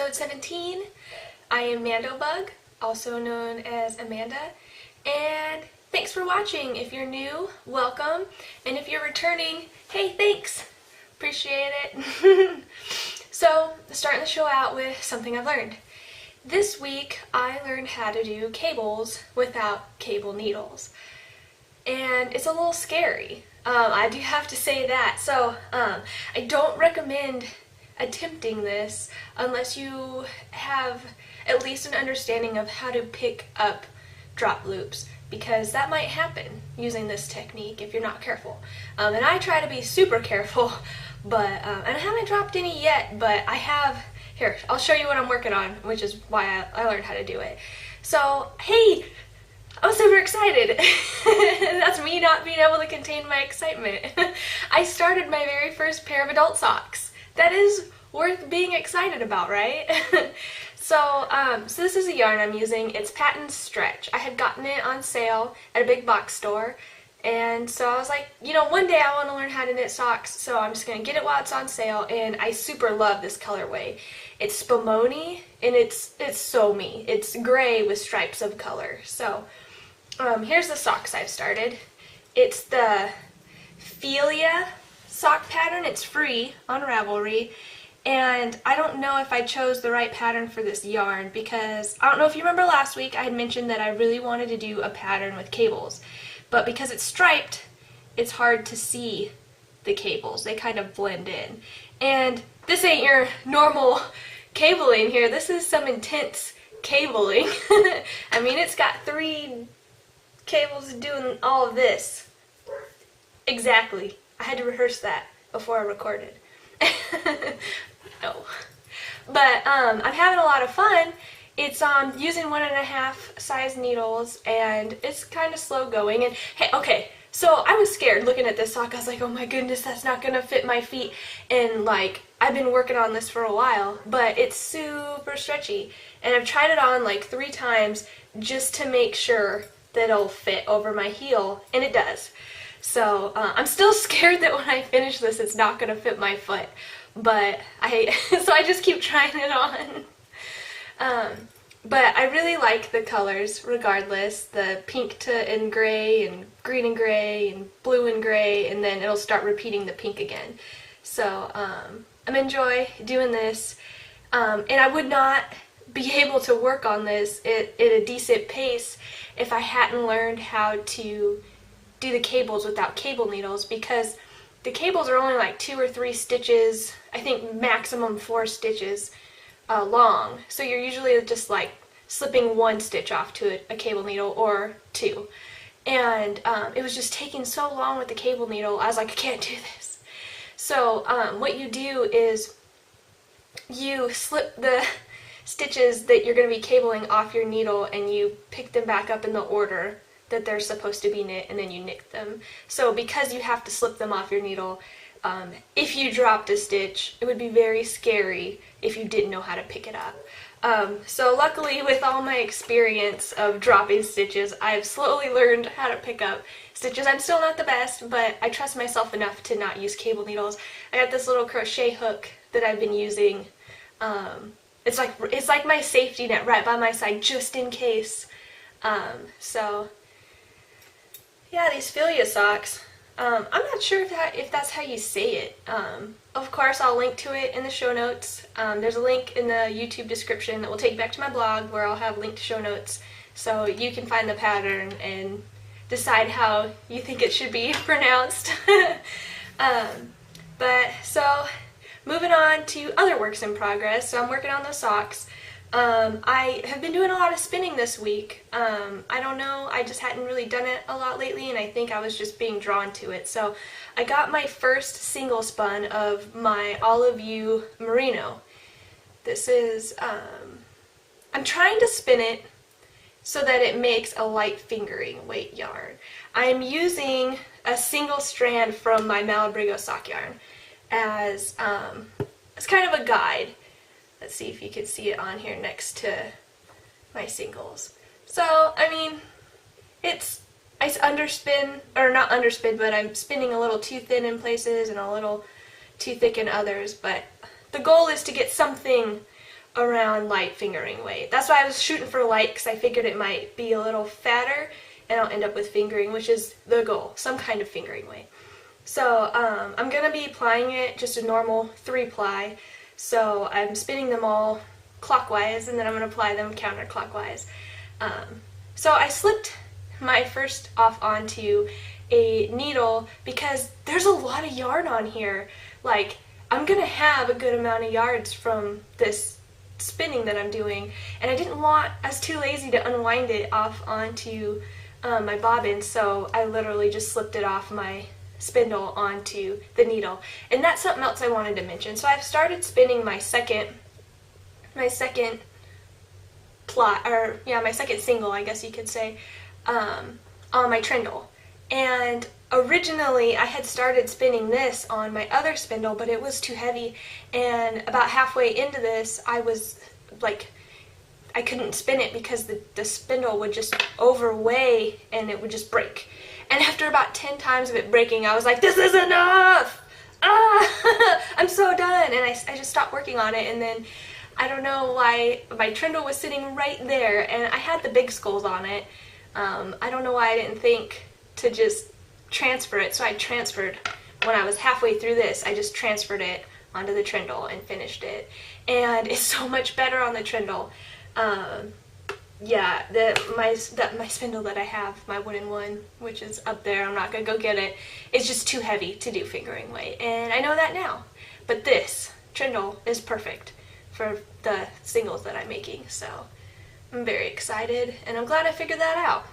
episode 17. I am MandoBug, also known as Amanda, and thanks for watching. If you're new, welcome, and if you're returning, hey, thanks! Appreciate it. So, starting the show out with something I've learned. This week, I learned how to do cables without cable needles, and it's a little scary. I do have to say that, so I don't recommend attempting this unless you have at least an understanding of how to pick up drop loops, because that might happen using this technique if you're not careful. And I try to be super careful, but and I haven't dropped any yet, but I have. Here, I'll show you what I'm working on, which is why I learned how to do it. So, hey, I'm super excited. That's me not being able to contain my excitement. I started my very first pair of adult socks. That is worth being excited about, right? So this is a yarn I'm using. It's Patent Stretch. I had gotten it on sale at a big box store, and so I was like, you know, one day I want to learn how to knit socks, so I'm just going to get it while it's on sale, and I super love this colorway. It's Spumoni, and it's so me. It's gray with stripes of color. So here's the socks I've started. It's the Philia sock pattern. It's free on Ravelry, and I don't know if I chose the right pattern for this yarn, because I don't know if you remember last week I had mentioned that I really wanted to do a pattern with cables, but because it's striped, it's hard to see the cables. They kind of blend in, and this ain't your normal cabling here. This is some intense cabling. I mean, it's got 3 cables doing all of this. Exactly. I had to rehearse that before I recorded. No. But I'm having a lot of fun. It's using 1.5 size needles, and it's kind of slow going. And hey, okay, so I was scared looking at this sock. I was like, oh my goodness, that's not gonna fit my feet. And like, I've been working on this for a while, but it's super stretchy. And I've tried it on like 3 times just to make sure that it'll fit over my heel, and it does. So I'm still scared that when I finish this, it's not gonna fit my foot. But so I just keep trying it on. But I really like the colors regardless. The pink and gray and green and gray and blue and gray, and then it'll start repeating the pink again. So I'm enjoy doing this, and I would not be able to work on this at a decent pace if I hadn't learned how to do the cables without cable needles, because the cables are only like 2 or 3 stitches, I think maximum 4 stitches long, so you're usually just like slipping 1 stitch off to a cable needle, or 2, and it was just taking so long with the cable needle. I was like, I can't do this. So what you do is you slip the stitches that you're going to be cabling off your needle, and you pick them back up in the order that they're supposed to be knit, and then you knit them. So because you have to slip them off your needle, if you dropped a stitch, it would be very scary if you didn't know how to pick it up. So luckily, with all my experience of dropping stitches, I've slowly learned how to pick up stitches. I'm still not the best, but I trust myself enough to not use cable needles. I got this little crochet hook that I've been using. It's like my safety net right by my side, just in case. So yeah, these Philia socks. I'm not sure if that's how you say it. Of course, I'll link to it in the show notes. There's a link in the YouTube description that will take you back to my blog, where I'll have linked show notes, so you can find the pattern and decide how you think it should be pronounced. But so, moving on to other works in progress. So I'm working on those socks. I have been doing a lot of spinning this week. I don't know, I just hadn't really done it a lot lately, and I think I was just being drawn to it. So I got my first single spun of my Olive You Merino. This is, I'm trying to spin it so that it makes a light fingering weight yarn. I'm using a single strand from my Malabrigo sock yarn as kind of a guide. Let's see if you can see it on here next to my singles. So, I mean, I underspin, or not underspin, but I'm spinning a little too thin in places and a little too thick in others, but the goal is to get something around light fingering weight. That's why I was shooting for light, because I figured it might be a little fatter and I'll end up with fingering, which is the goal, some kind of fingering weight. So I'm going to be applying it just a normal 3-ply. So I'm spinning them all clockwise, and then I'm going to apply them counterclockwise. So I slipped my first off onto a needle because there's a lot of yarn on here. Like, I'm going to have a good amount of yards from this spinning that I'm doing, and I was too lazy to unwind it off onto my bobbin, so I literally just slipped it off my spindle onto the needle. And that's something else I wanted to mention. So I've started spinning my second single, I guess you could say, on my trindle. And originally I had started spinning this on my other spindle, but it was too heavy, and about halfway into this I was like, I couldn't spin it because the spindle would just overweigh and it would just break. And after about 10 times of it breaking, I was like, this is enough! Ah! I'm so done! And I just stopped working on it, and then I don't know why my trindle was sitting right there, and I had the big skulls on it. I don't know why I didn't think to just transfer it, so I transferred, when I was halfway through this, I just transferred it onto the trindle and finished it. And it's so much better on the trindle. Yeah, my spindle that I have, my wooden one, which is up there, I'm not going to go get it, it's just too heavy to do fingering weight, and I know that now. But this trindle is perfect for the singles that I'm making, so I'm very excited, and I'm glad I figured that out.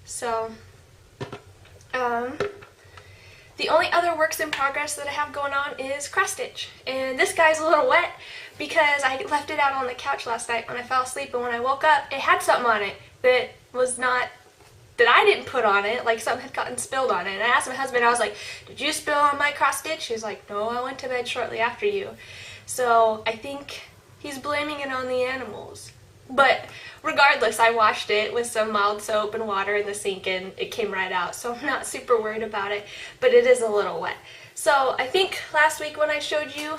So, the only other works in progress that I have going on is cross stitch, and this guy's a little wet because I left it out on the couch last night when I fell asleep, and when I woke up it had something on it that I didn't put on it, like something had gotten spilled on it. And I asked my husband, I was like, did you spill on my cross stitch? He was like, no, I went to bed shortly after you. So I think he's blaming it on the animals. But regardless, I washed it with some mild soap and water in the sink, and it came right out, so I'm not super worried about it, but it is a little wet. So I think last week when I showed you,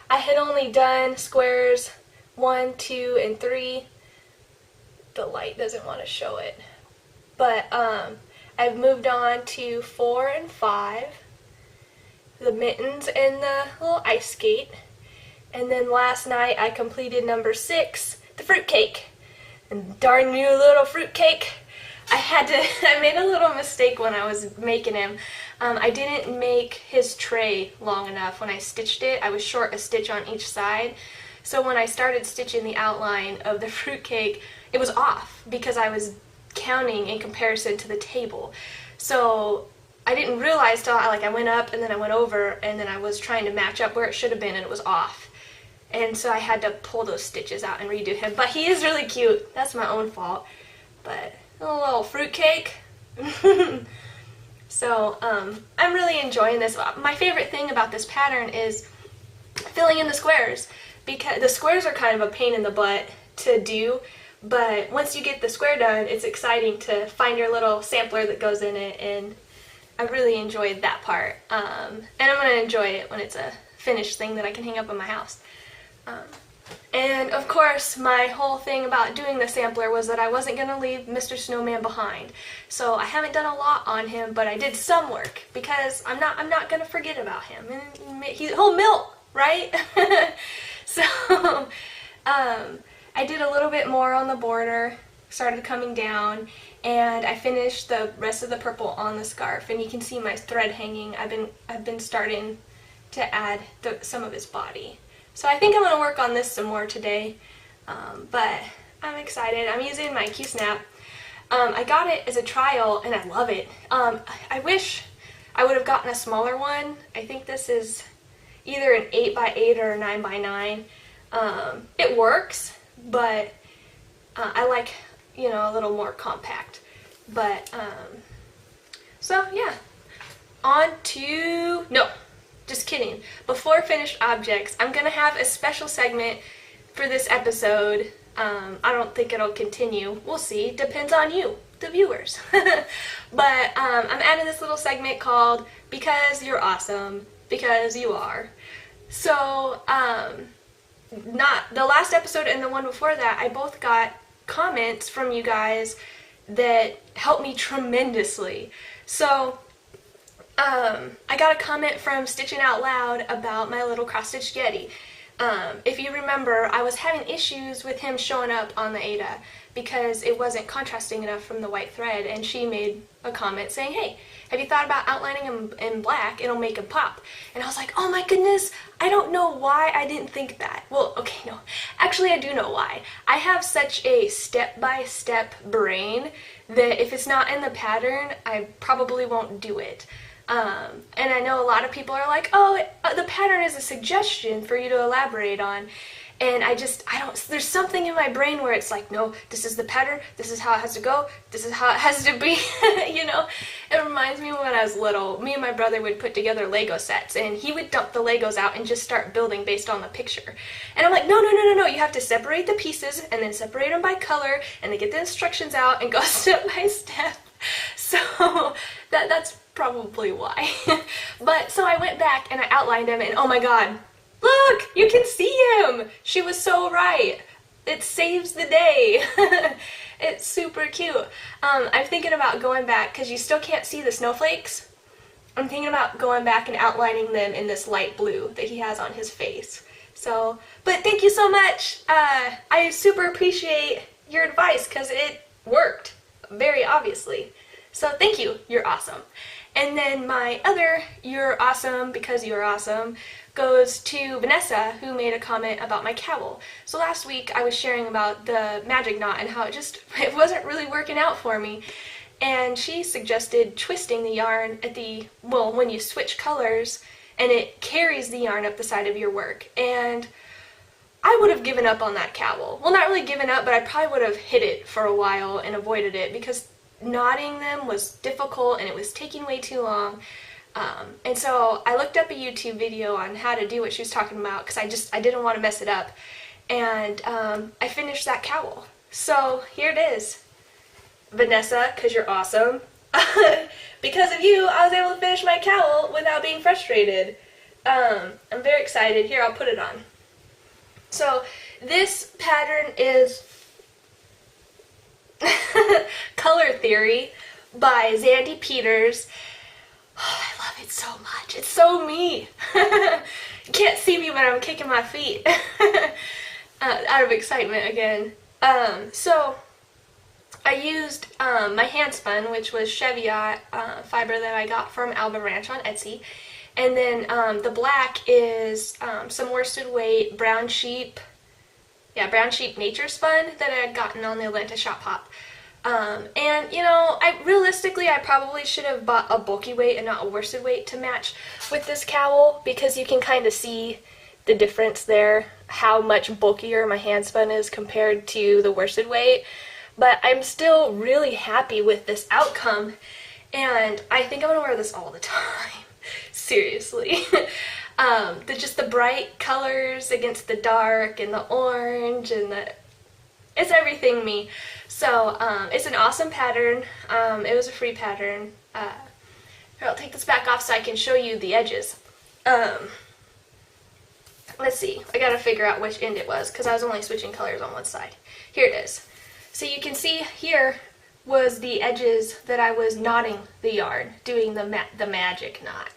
I had only done squares 1, 2, and 3. The light doesn't want to show it. But I've moved on to 4 and 5, the mittens and the little ice skate. And then last night I completed number 6, the fruitcake. And darn you little fruitcake, I made a little mistake when I was making him. I didn't make his tray long enough when I stitched it. I was short a stitch on each side. So when I started stitching the outline of the fruitcake, it was off because I was counting in comparison to the table. So I didn't realize till I went up and then I went over, and then I was trying to match up where it should have been, and it was off. And so I had to pull those stitches out and redo him. But he is really cute. That's my own fault. But a little fruitcake. So I'm really enjoying this. My favorite thing about this pattern is filling in the squares, because the squares are kind of a pain in the butt to do, but once you get the square done, it's exciting to find your little sampler that goes in it, and I really enjoyed that part. And I'm going to enjoy it when it's a finished thing that I can hang up in my house. And of course, my whole thing about doing the sampler was that I wasn't going to leave Mr. Snowman behind. So I haven't done a lot on him, but I did some work because I'm not going to forget about him. And he'll melt, right? So I did a little bit more on the border, started coming down, and I finished the rest of the purple on the scarf. And you can see my thread hanging. I've been starting to add some of his body. So I think I'm going to work on this some more today, but I'm excited. I'm using my Q-Snap. I got it as a trial, and I love it. I wish I would have gotten a smaller one. I think this is either an 8x8 or a 9x9. It works, but I like, a little more compact. But, so yeah, on to, no. Just kidding. Before finished objects, I'm going to have a special segment for this episode. I don't think it'll continue. We'll see. Depends on you, the viewers. But I'm adding this little segment called Because You're Awesome, Because You Are. So not the last episode and the one before that, I both got comments from you guys that helped me tremendously. So I got a comment from Stitching Out Loud about my little cross-stitch Yeti. If you remember, I was having issues with him showing up on the Ada because it wasn't contrasting enough from the white thread, and she made a comment saying, hey, have you thought about outlining him in black? It'll make him pop. And I was like, oh my goodness, I don't know why I didn't think that. Well, okay, no. Actually, I do know why. I have such a step-by-step brain that if it's not in the pattern, I probably won't do it. And I know a lot of people are like, oh, the pattern is a suggestion for you to elaborate on. And I don't, there's something in my brain where it's like, no, this is the pattern, this is how it has to go, this is how it has to be, you know? It reminds me when I was little, me and my brother would put together Lego sets, and he would dump the Legos out and just start building based on the picture. And I'm like, no, you have to separate the pieces, and then separate them by color, and then get the instructions out, and go step by step. So, that's probably why. But, so I went back, and I outlined them, and oh my god, look! You can see him! She was so right. It saves the day. It's super cute. I'm thinking about going back, because you still can't see the snowflakes. I'm thinking about going back and outlining them in this light blue that he has on his face. So, but thank you so much. I super appreciate your advice, because it worked, very obviously. So thank you, you're awesome. And then my other you're awesome because you're awesome goes to Vanessa, who made a comment about my cowl. So last week I was sharing about the magic knot and how it wasn't really working out for me. And she suggested twisting the yarn at when you switch colors, and it carries the yarn up the side of your work. And I would have given up on that cowl. Well, not really given up, but I probably would have hid it for a while and avoided it because knotting them was difficult and it was taking way too long. And so I looked up a YouTube video on how to do what she was talking about because I didn't want to mess it up. And I finished that cowl. So here it is. Vanessa, because you're awesome. Because of you, I was able to finish my cowl without being frustrated. I'm very excited. Here, I'll put it on. So this pattern is Color Theory by Zandy Peters. Oh, I love it so much. It's so me. You can't see me, but I'm kicking my feet out of excitement again. So I used my hand spun, which was Cheviot fiber that I got from Alba Ranch on Etsy. And then the black is some worsted weight brown sheep nature spun that I had gotten on the Atlanta Shop Hop. And you know, realistically I probably should have bought a bulky weight and not a worsted weight to match with this cowl, because you can kind of see the difference there, how much bulkier my hand spun is compared to the worsted weight. But I'm still really happy with this outcome, and I think I'm gonna wear this all the time. Seriously. Just the bright colors against the dark and the orange and it's everything me. So it's an awesome pattern. It was a free pattern. Here, I'll take this back off so I can show you the edges. Let's see. I gotta figure out which end it was because I was only switching colors on one side. Here it is. So you can see here was the edges that I was knotting the yarn, doing the magic knot.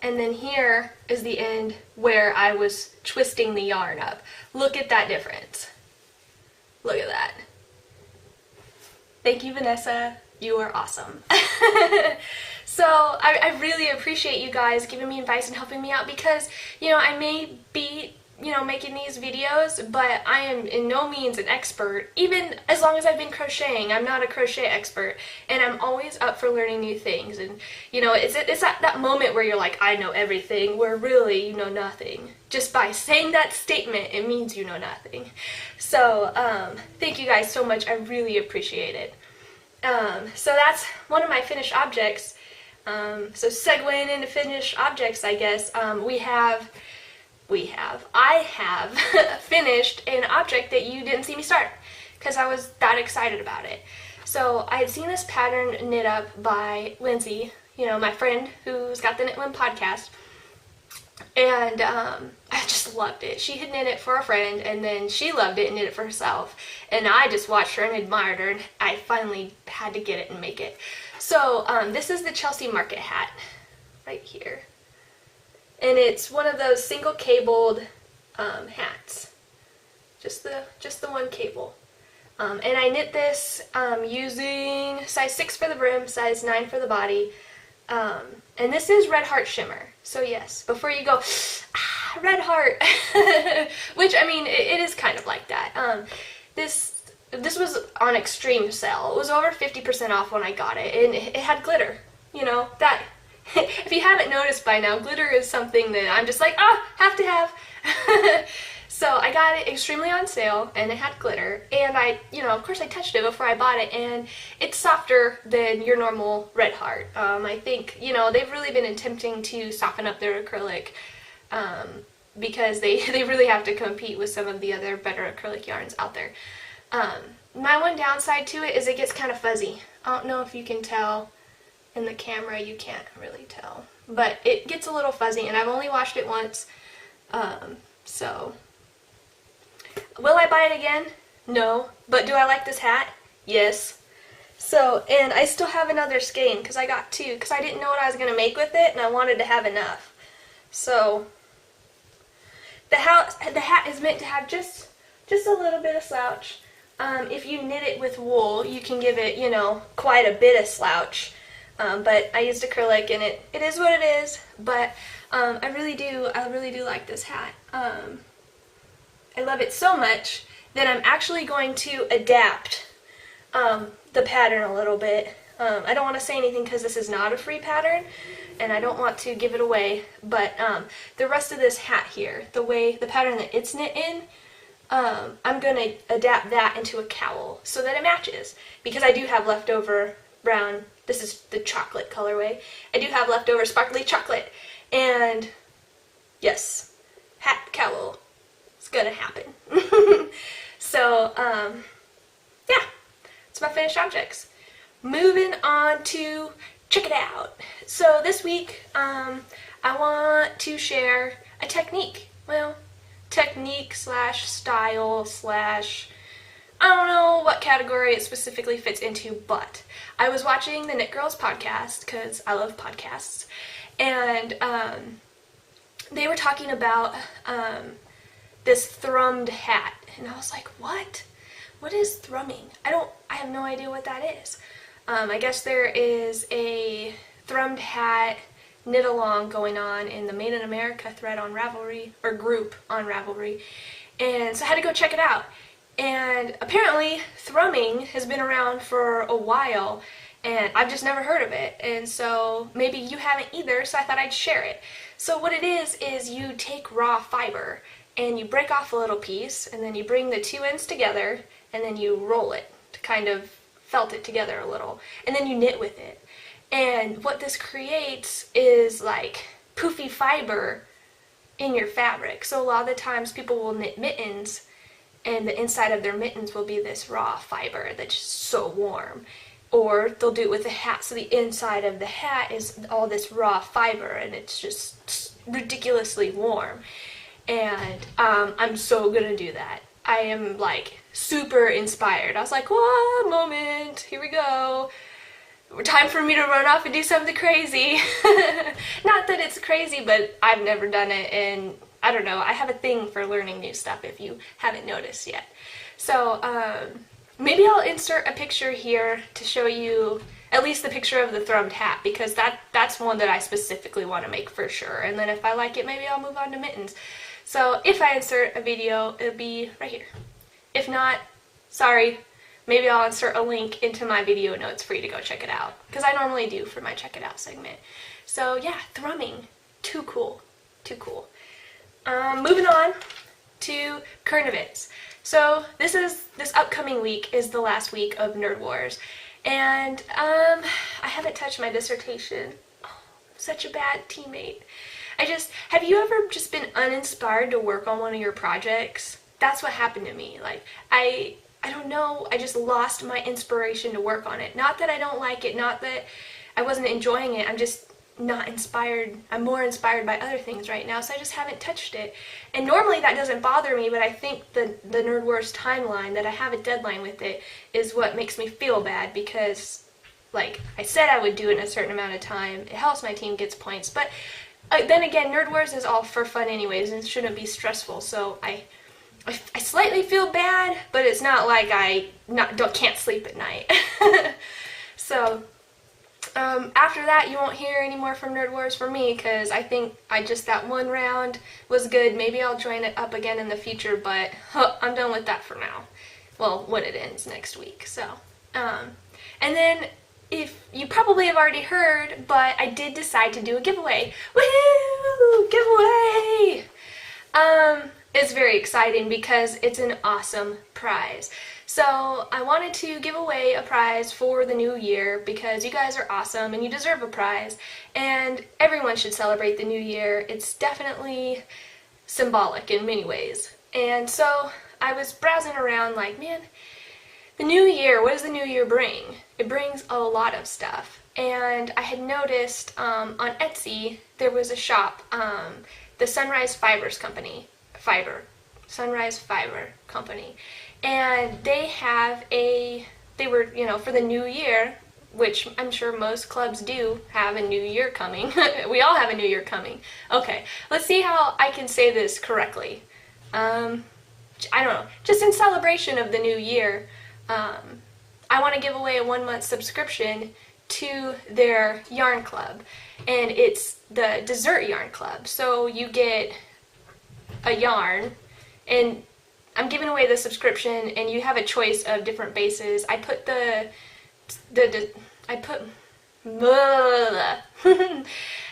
And then here is the end where I was twisting the yarn up. Look at that difference. Look at that. Thank you, Vanessa. You are awesome. So I really appreciate you guys giving me advice and helping me out, because, you know, I may be, you know, making these videos, but I am in no means an expert. Even as long as I've been crocheting, I'm not a crochet expert, and I'm always up for learning new things. And you know, it's that moment where you're like, I know everything, where really you know nothing. Just by saying that statement, it means you know nothing. So thank you guys so much. I really appreciate it. So that's one of my finished objects. So segueing into finished objects, I guess, I have finished an object that you didn't see me start because I was that excited about it. So I had seen this pattern knit up by Lindsay, you know, my friend who's got the Knit One podcast, And I just loved it. She had knit it for a friend, and then she loved it and knit it for herself. And I just watched her and admired her, and I finally had to get it and make it. So this is the Chelsea Market hat right here. And it's one of those single cabled hats. Just the one cable. And I knit this using size 6 for the brim, size 9 for the body. And this is Red Heart Shimmer. So yes, before you go, Red Heart, which I mean, it is kind of like that. This was on extreme sale. It was over 50% off when I got it, and it had glitter. You know, that, if you haven't noticed by now, glitter is something that I'm just like, have to have. So I got it extremely on sale, and it had glitter, and I, of course I touched it before I bought it, and it's softer than your normal Red Heart. I think, they've really been attempting to soften up their acrylic, because they really have to compete with some of the other better acrylic yarns out there. My one downside to it is it gets kind of fuzzy. I don't know if you can tell in the camera, you can't really tell, but it gets a little fuzzy, and I've only washed it once, so... Will I buy it again? No. But do I like this hat? Yes. So, and I still have another skein because I got 2 because I didn't know what I was going to make with it, and I wanted to have enough. So, the hat is meant to have just a little bit of slouch. If you knit it with wool, you can give it, quite a bit of slouch. But I used acrylic, and it is what it is. But I really do like this hat. I love it so much that I'm actually going to adapt the pattern a little bit. I don't want to say anything because this is not a free pattern, and I don't want to give it away, but the rest of this hat here, the pattern that it's knit in, I'm going to adapt that into a cowl so that it matches, because I do have leftover brown, this is the chocolate colorway, I do have leftover sparkly chocolate, and yes, hat cowl. Gonna happen. So yeah, it's my finished objects. Moving on to check it out. So this week I want to share a technique. Well, technique slash style slash, I don't know what category it specifically fits into, but I was watching the Knit Girls podcast because I love podcasts, and they were talking about this thrummed hat, and I was like, what is thrumming? I have no idea what that is. I guess there is a thrummed hat knit along going on in the Made in America thread on Ravelry, or group on Ravelry, and so I had to go check it out. And apparently thrumming has been around for a while, and I've just never heard of it, and so maybe you haven't either, so I thought I'd share it. So what it is you take raw fiber and you break off a little piece, and then you bring the 2 ends together, and then you roll it to kind of felt it together a little, and then you knit with it. And what this creates is like poofy fiber in your fabric. So a lot of the times people will knit mittens, and the inside of their mittens will be this raw fiber that's just so warm. Or they'll do it with a hat, so the inside of the hat is all this raw fiber, and it's just ridiculously warm. And I'm so gonna do that. I am like super inspired. I was like, whoa, moment, here we go. Time for me to run off and do something crazy. Not that it's crazy, but I've never done it, and I don't know, I have a thing for learning new stuff if you haven't noticed yet. So maybe I'll insert a picture here to show you at least the picture of the thrummed hat, because that's one that I specifically want to make for sure. And then if I like it, maybe I'll move on to mittens. So if I insert a video, it'll be right here. If not, sorry, maybe I'll insert a link into my video notes for you to go check it out, because I normally do for my check it out segment. So yeah, thrumming, too cool, too cool. Moving on to current events. So this upcoming week is the last week of Nerd Wars, and I haven't touched my dissertation. Oh, I'm such a bad teammate. Have you ever just been uninspired to work on one of your projects? That's what happened to me. Like, I don't know, I just lost my inspiration to work on it. Not that I don't like it, not that I wasn't enjoying it, not inspired. I'm more inspired by other things right now, so I just haven't touched it. And normally that doesn't bother me, but I think the Nerd Wars timeline, that I have a deadline with it, is what makes me feel bad, because like I said I would do it in a certain amount of time. It helps my team gets points, but then again, Nerd Wars is all for fun anyways and shouldn't be stressful, so I slightly feel bad, but it's not like I can't sleep at night. So after that, you won't hear any more from Nerd Wars for me, because I think that one round was good. Maybe I'll join it up again in the future, but I'm done with that for now. Well, when it ends next week. So, and then if you probably have already heard, but I did decide to do a giveaway. Woohoo! Giveaway! It's very exciting because it's an awesome prize. So I wanted to give away a prize for the new year because you guys are awesome and you deserve a prize, and everyone should celebrate the new year. It's definitely symbolic in many ways. And so I was browsing around like, man, the new year, what does the new year bring? It brings a lot of stuff. And I had noticed on Etsy there was a shop, the Sunrise Fiber Company, and they were, for the new year, which I'm sure most clubs do have a new year coming. We all have a new year coming. Okay, let's see how I can say this correctly. I don't know, just in celebration of the new year, I want to give away a 1-month subscription to their yarn club, and it's the dessert yarn club. So you get a yarn, and I'm giving away the subscription, and you have a choice of different bases. I put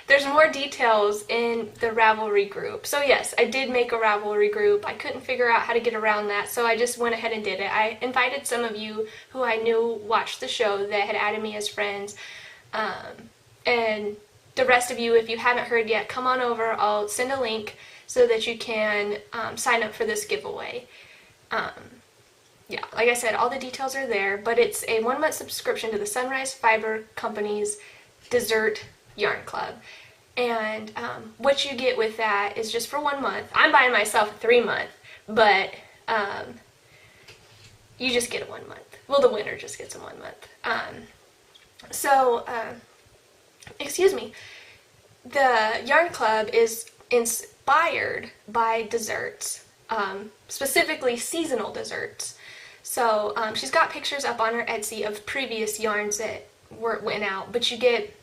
there's more details in the Ravelry group. So yes, I did make a Ravelry group. I couldn't figure out how to get around that, so I just went ahead and did it. I invited some of you who I knew watched the show that had added me as friends, and the rest of you, if you haven't heard yet, come on over. I'll send a link so that you can sign up for this giveaway. Yeah, like I said, all the details are there, but it's a 1-month subscription to the Sunrise Fiber Company's Dessert Yarn Club. And what you get with that is just for 1 month. I'm buying myself a 3-month, but you just get a 1 month. Well, the winner just gets a 1 month. Excuse me, the Yarn Club is inspired by desserts, specifically seasonal desserts. So she's got pictures up on her Etsy of previous yarns that went out, but you get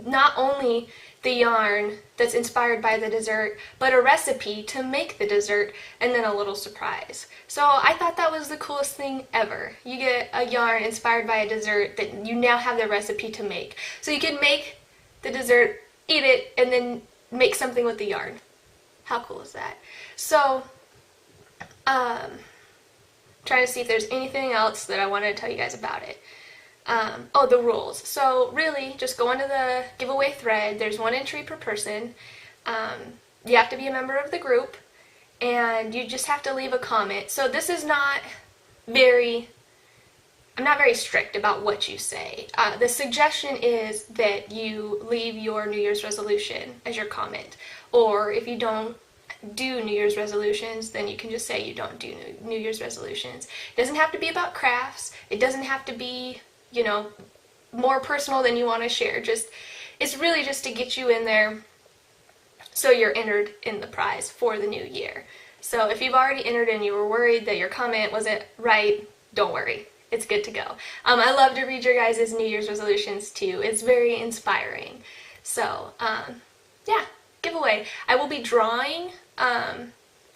not only the yarn that's inspired by the dessert, but a recipe to make the dessert, and then a little surprise. So I thought that was the coolest thing ever. You get a yarn inspired by a dessert that you now have the recipe to make. So you can make the dessert, eat it, and then make something with the yarn. How cool is that? So, trying to see if there's anything else that I wanted to tell you guys about it. Oh, the rules. So really, just go onto the giveaway thread. There's 1 entry per person. You have to be a member of the group, and you just have to leave a comment. So this is not I'm not very strict about what you say. The suggestion is that you leave your New Year's resolution as your comment. Or if you don't do New Year's resolutions, then you can just say you don't do New Year's resolutions. It doesn't have to be about crafts. It doesn't have to be, more personal than you want to share. It's really just to get you in there so you're entered in the prize for the new year. So if you've already entered and you were worried that your comment wasn't right, don't worry. It's good to go. I love to read your guys' New Year's resolutions too. It's very inspiring. So, yeah, giveaway. I will be drawing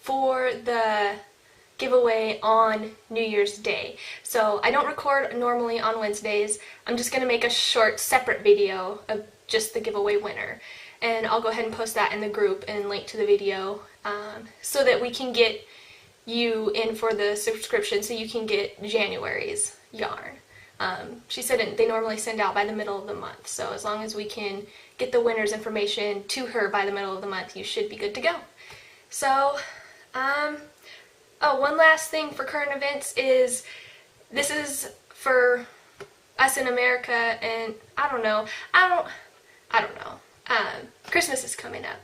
for the giveaway on New Year's Day. So I don't record normally on Wednesdays. I'm just going to make a short separate video of just the giveaway winner. And I'll go ahead and post that in the group and link to the video so that we can get you in for the subscription so you can get January's yarn. She said they normally send out by the middle of the month, so as long as we can get the winner's information to her by the middle of the month, you should be good to go. So, oh, one last thing for current events is, this is for us in America, and I don't know, I I don't know. Christmas is coming up.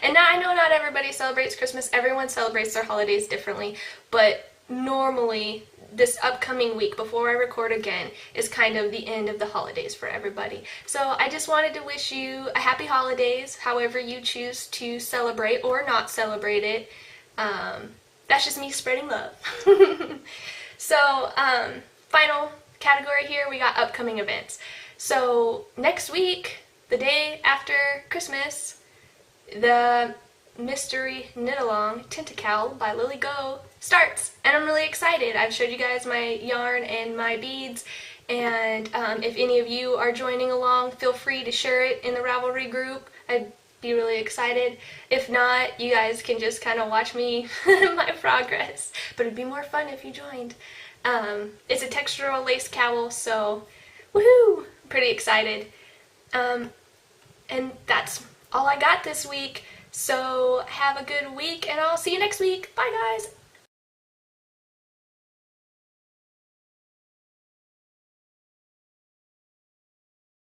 And now I know not everybody celebrates Christmas. Everyone celebrates their holidays differently. But normally, this upcoming week before I record again is kind of the end of the holidays for everybody. So I just wanted to wish you a happy holidays, however you choose to celebrate or not celebrate it. That's just me spreading love. So, final category here, we got upcoming events. So next week, the day after Christmas, the Mystery Knit-Along Tentacle by Lily Go starts, and I'm really excited. I've showed you guys my yarn and my beads, and if any of you are joining along, feel free to share it in the Ravelry group. I'd be really excited. If not, you guys can just kind of watch me my progress, but it'd be more fun if you joined. It's a textural lace cowl, so woohoo! Pretty excited. And that's all I got this week. So have a good week, and I'll see you next week. Bye, guys!